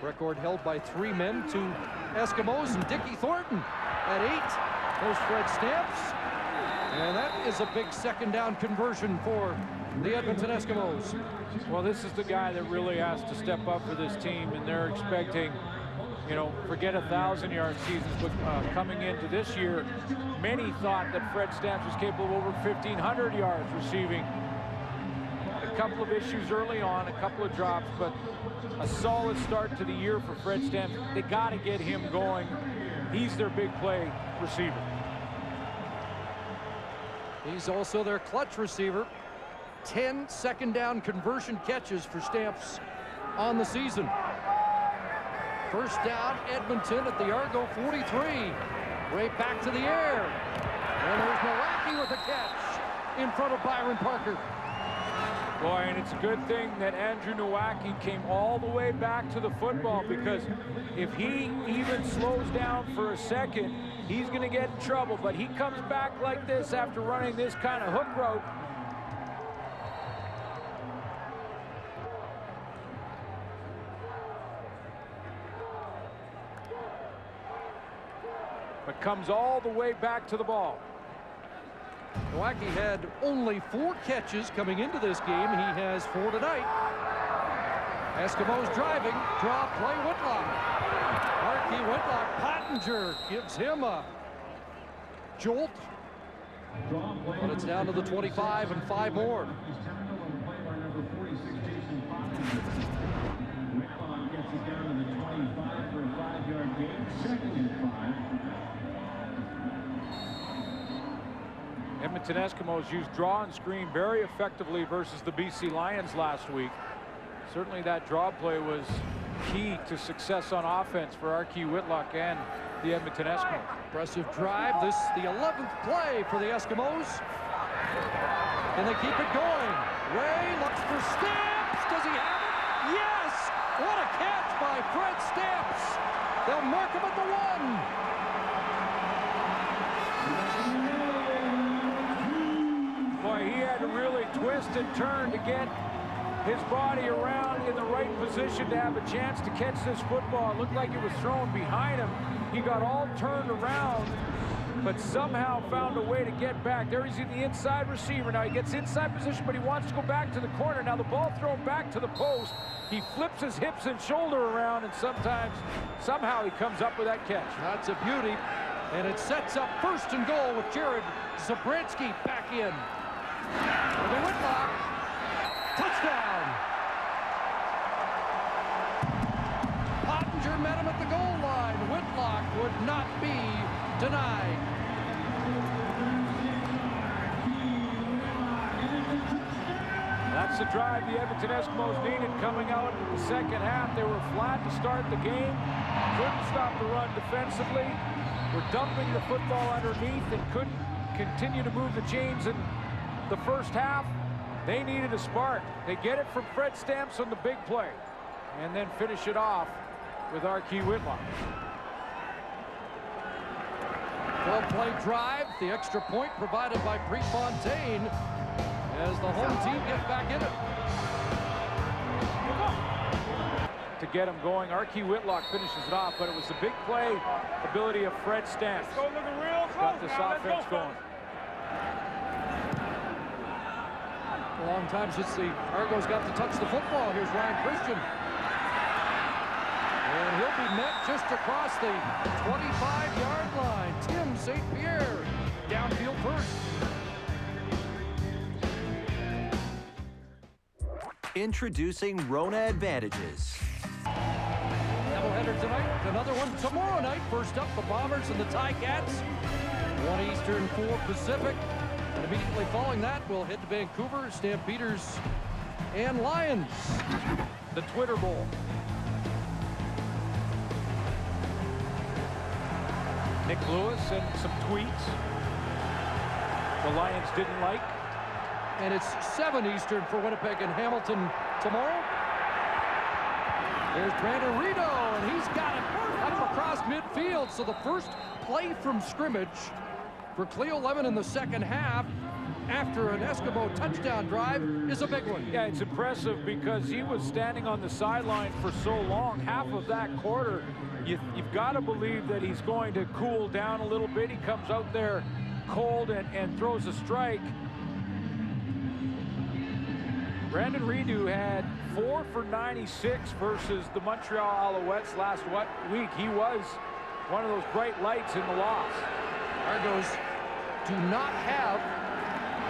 Record held by 3 men, 2 Eskimos and Dickie Thornton at 8. There's Fred Stamps. And that is a big second down conversion for the Edmonton Eskimos. Well, this is the guy that really has to step up for this team, and they're expecting, you know, forget 1,000-yard seasons, but coming into this year, many thought that Fred Stamps was capable of over 1,500 yards receiving. A couple of issues early on, a couple of drops, but a solid start to the year for Fred Stamps. They got to get him going. He's their big play receiver. He's also their clutch receiver. 10 second down conversion catches for Stamps on the season. First down, Edmonton at the Argo 43. Right back to the air. And there's Nowacki with a catch in front of Byron Parker. Boy, and it's a good thing that Andrew Nowacki came all the way back to the football, because if he even slows down for a second, he's going to get in trouble. But he comes back like this after running this kind of hook route. But comes all the way back to the ball. Nowacki had only 4 catches coming into this game. He has 4 tonight. Eskimos driving. Draw play Whitlock. Markey Whitlock. Pottinger gives him a jolt. But it's down to the 25 and 5 more. Whitlock gets it down to the 25 for a 5-yard gain. 2nd and 5. Edmonton Eskimos used draw and screen very effectively versus the BC Lions last week. Certainly that draw play was key to success on offense for Arky Whitlock and the Edmonton Eskimos. Impressive drive. This the 11th play for the Eskimos. And they keep it going. Ray looks for Stamps. Does he have it? Yes! What a catch by Fred Stamps. They'll mark him at the 1. Boy, he had to really twist and turn to get his body around in the right position to have a chance to catch this football. It looked like it was thrown behind him. He got all turned around, but somehow found a way to get back. There he's in the inside receiver. Now he gets inside position, but he wants to go back to the corner. Now the ball thrown back to the post. He flips his hips and shoulder around, and somehow he comes up with that catch. That's a beauty. And it sets up 1st and goal with Jared Zabransky back in. The Whitlock. Touchdown. Pottinger met him at the goal line. Whitlock would not be denied. That's the drive the Edmonton Eskimos needed coming out in the second half. They were flat to start the game. Couldn't stop the run defensively. Were dumping the football underneath and couldn't continue to move the chains in the first half. They needed a spark. They get it from Fred Stamps on the big play and then finish it off with Arky Whitlock. 12-play drive. The extra point provided by Prefontaine as the home team gets back in it. To get him going, Arky Whitlock finishes it off, but it was the big play ability of Fred Stamps. Got this offense going. A long time since the Argos got to touch the football. Here's Ryan Christian. And he'll be met just across the 25-yard line. Tim St. Pierre downfield first. Introducing Rona Advantages. Doubleheader tonight, another one tomorrow night. First up, the Bombers and the Ticats. 1 Eastern, 4 Pacific. And immediately following that, we'll head to Vancouver, Stampeders and Lions. The Twitter Bowl. Nick Lewis and some tweets the Lions didn't like. And it's 7 Eastern for Winnipeg and Hamilton tomorrow. There's Brandon Rito, and he's got it up across midfield. So the first play from scrimmage for Cleo Lemon in the second half. after an Eskimo touchdown drive is a big one. Yeah, it's impressive because he was standing on the sideline for so long, half of that quarter. You've got to believe that he's going to cool down a little bit. He comes out there cold and throws a strike. Brandon Redo had 4 for 96 versus the Montreal Alouettes last week. He was one of those bright lights in the loss. Argos do not have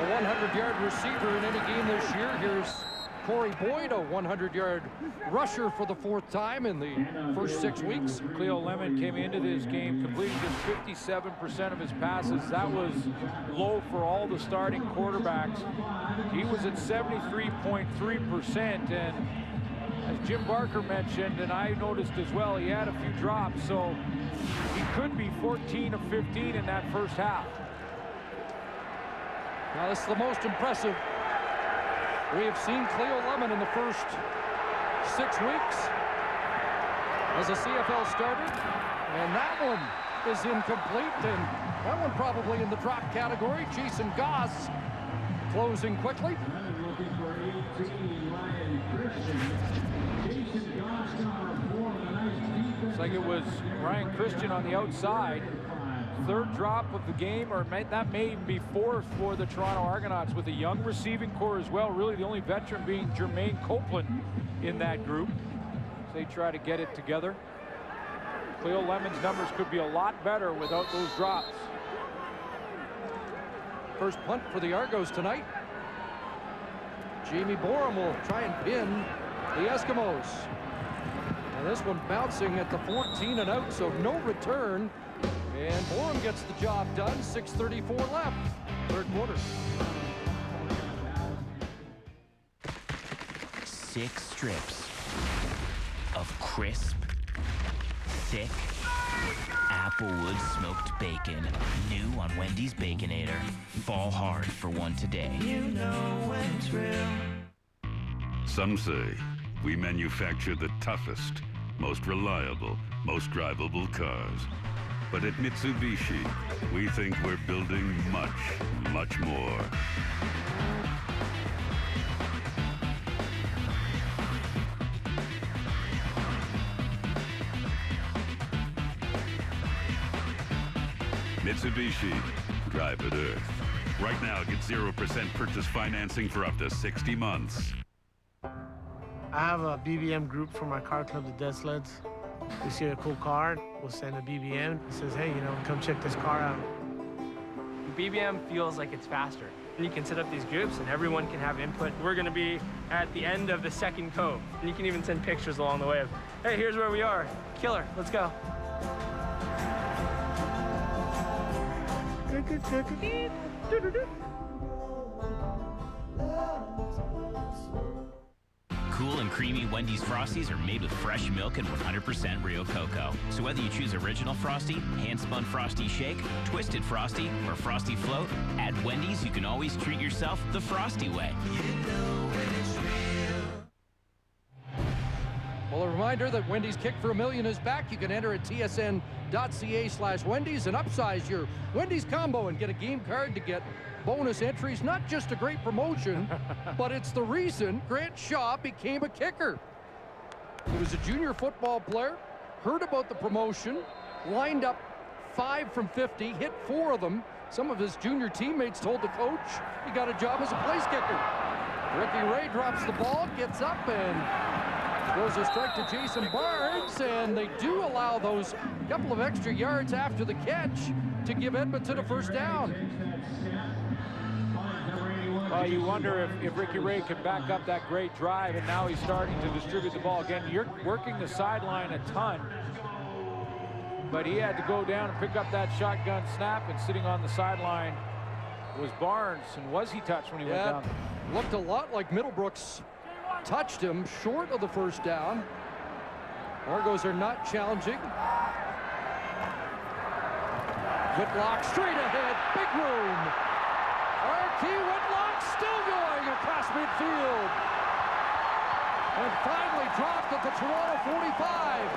a 100-yard receiver in any game this year. Here's Corey Boyd, a 100-yard rusher for the 4th time in the first 6 weeks. Cleo Lemon came into this game completing just 57% of his passes. That was low for all the starting quarterbacks. He was at 73.3%, and as Jim Barker mentioned, and I noticed as well, he had a few drops, so he could be 14 of 15 in that first half. Now, this is the most impressive we have seen Cleo Lemon in the first 6 weeks as a CFL starter, and that one is incomplete, and that one probably in the drop category. Jason Goss closing quickly. Looking for 18, Ryan Christian. Jason Goss, number 4, with a nice defense. Looks like it was Ryan Christian on the outside. 3rd drop of the game, or that may even be 4th for the Toronto Argonauts, with a young receiving core as well. Really the only veteran being Jermaine Copeland in that group. They try to get it together. Cleo Lemon's numbers could be a lot better without those drops. First punt for the Argos tonight. Jamie Borum will try and pin the Eskimos. And this one bouncing at the 14 and out, so no return. And Borum gets the job done. 6:34 left, 3rd quarter. 6 strips of crisp, thick, applewood smoked bacon. New on Wendy's Baconator. Fall hard for one today. You know when it's real. Some say we manufacture the toughest, most reliable, most drivable cars. But at Mitsubishi, we think we're building much, much more. Mitsubishi, drive at Earth. Right now, get 0% purchase financing for up to 60 months. I have a BBM group for my car club, the Dead Sleds. We see a cool car, we'll send a BBM. It says, hey, come check this car out. BBM feels like it's faster. You can set up these groups and everyone can have input. We're gonna be at the end of the 2nd cove. And you can even send pictures along the way of, hey, here's where we are. Killer, let's go. Cool and creamy Wendy's Frosties are made with fresh milk and 100% real cocoa. So whether you choose Original Frosty, Hand-Spun Frosty Shake, Twisted Frosty, or Frosty Float, at Wendy's you can always treat yourself the Frosty way. You know when it's real. Well, a reminder that Wendy's Kick for $1 Million is back. You can enter at tsn.ca/Wendy's and upsize your Wendy's combo and get a game card to get bonus entries. Not just a great promotion, but it's the reason Grant Shaw became a kicker. He was a junior football player, heard about the promotion, lined up 5 from 50, hit 4 of them. Some of his junior teammates told the coach he got a job as a place kicker. Ricky Ray drops the ball, gets up, and throws a strike to Jason Barnes, and they do allow those couple of extra yards after the catch to give Edmonton a first down. You wonder if Ricky Ray can back up that great drive, and now he's starting to distribute the ball. Again, you're working the sideline a ton, but he had to go down and pick up that shotgun snap, and sitting on the sideline was Barnes. And was he touched when he went down? Looked a lot like Middlebrooks touched him short of the first down. Argos are not challenging. Whitlock straight ahead, big room. R.T. Whitlock still going across midfield. And finally dropped at the Toronto 45.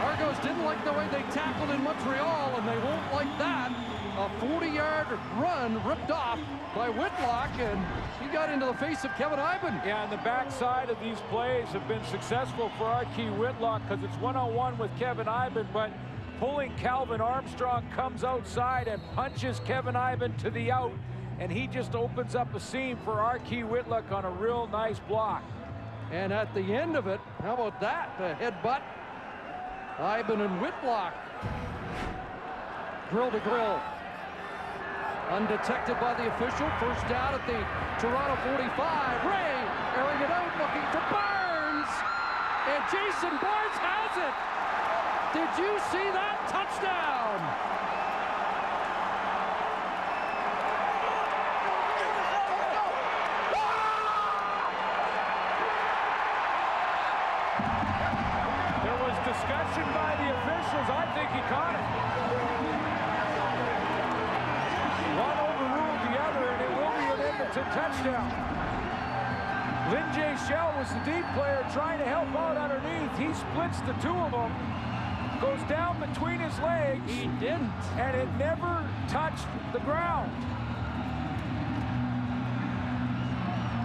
Argos Eskimos didn't like the way they tackled in Montreal, and they won't like that. A 40-yard run ripped off by Whitlock, and he got into the face of Kevin Iben. Yeah, and the backside of these plays have been successful for Archie Whitlock because it's one-on-one with Kevin Iben, but pulling Calvin Armstrong comes outside and punches Kevin Iben to the out, and he just opens up a seam for Archie Whitlock on a real nice block. And at the end of it, how about that? A headbutt. Iben and Whitlock. Grill to grill. Undetected by the official. First down at the Toronto 45. Ray airing it out, looking for Barnes. And Jason Barnes has it. Did you see that? Touchdown. Discussion by the officials. I think he caught it. One overruled the other, and it will be an Edmonton touchdown. Lynn J. Shell was the deep player trying to help out underneath. He splits the two of them, goes down between his legs. He didn't. And it never touched the ground.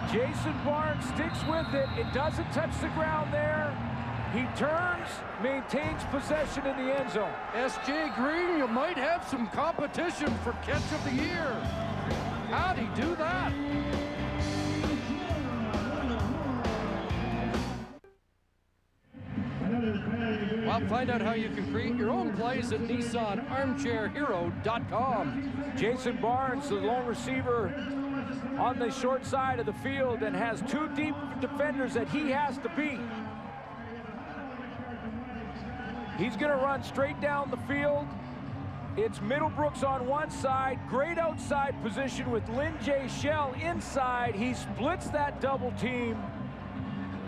Jason Barnes sticks with it. It doesn't touch the ground there. He turns, maintains possession in the end zone. S.J. Green, you might have some competition for catch of the year. How'd he do that? Well, find out how you can create your own plays at NissanArmchairHero.com. Jason Barnes, the lone receiver on the short side of the field, and has two deep defenders that he has to beat. He's going to run straight down the field. It's Middlebrooks on one side. Great outside position with Lynn J. Shell inside. He splits that double team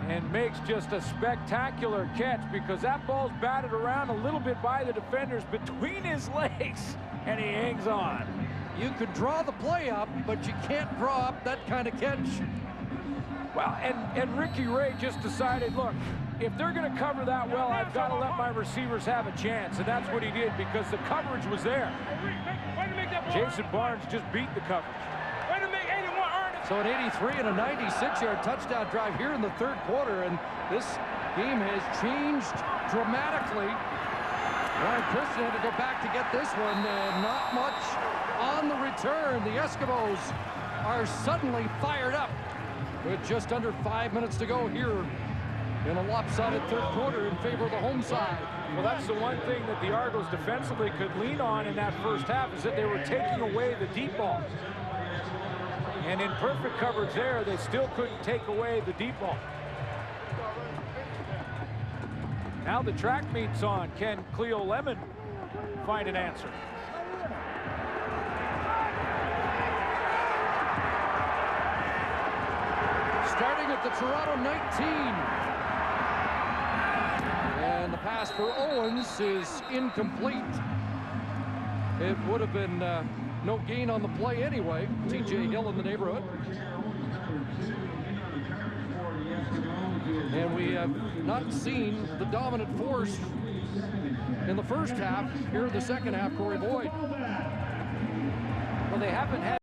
and makes just a spectacular catch because that ball's batted around a little bit by the defenders between his legs, and he hangs on. You could draw the play up, but you can't draw up that kind of catch. Well, and Ricky Ray just decided, look, if they're going to cover that well, I've got to let my receivers have a chance, and that's what he did because the coverage was there. Jason Barnes just beat the coverage. So an 83 and a 96-yard touchdown drive here in the third quarter, and this game has changed dramatically. Ryan Christian had to go back to get this one, and not much on the return. The Eskimos are suddenly fired up with just under 5 minutes to go here in a lopsided third quarter in favor of the home side. Well, that's the one thing that the Argos defensively could lean on in that first half is that they were taking away the deep ball. And in perfect coverage there, they still couldn't take away the deep ball. Now the track meet's on. Can Cleo Lemon find an answer? Starting at the Toronto 19. And the pass for Owens is incomplete. It would have been no gain on the play anyway. T.J. Hill in the neighborhood. And we have not seen the dominant force in the first half. Here in the second half, Corey Boyd. Well, they haven't had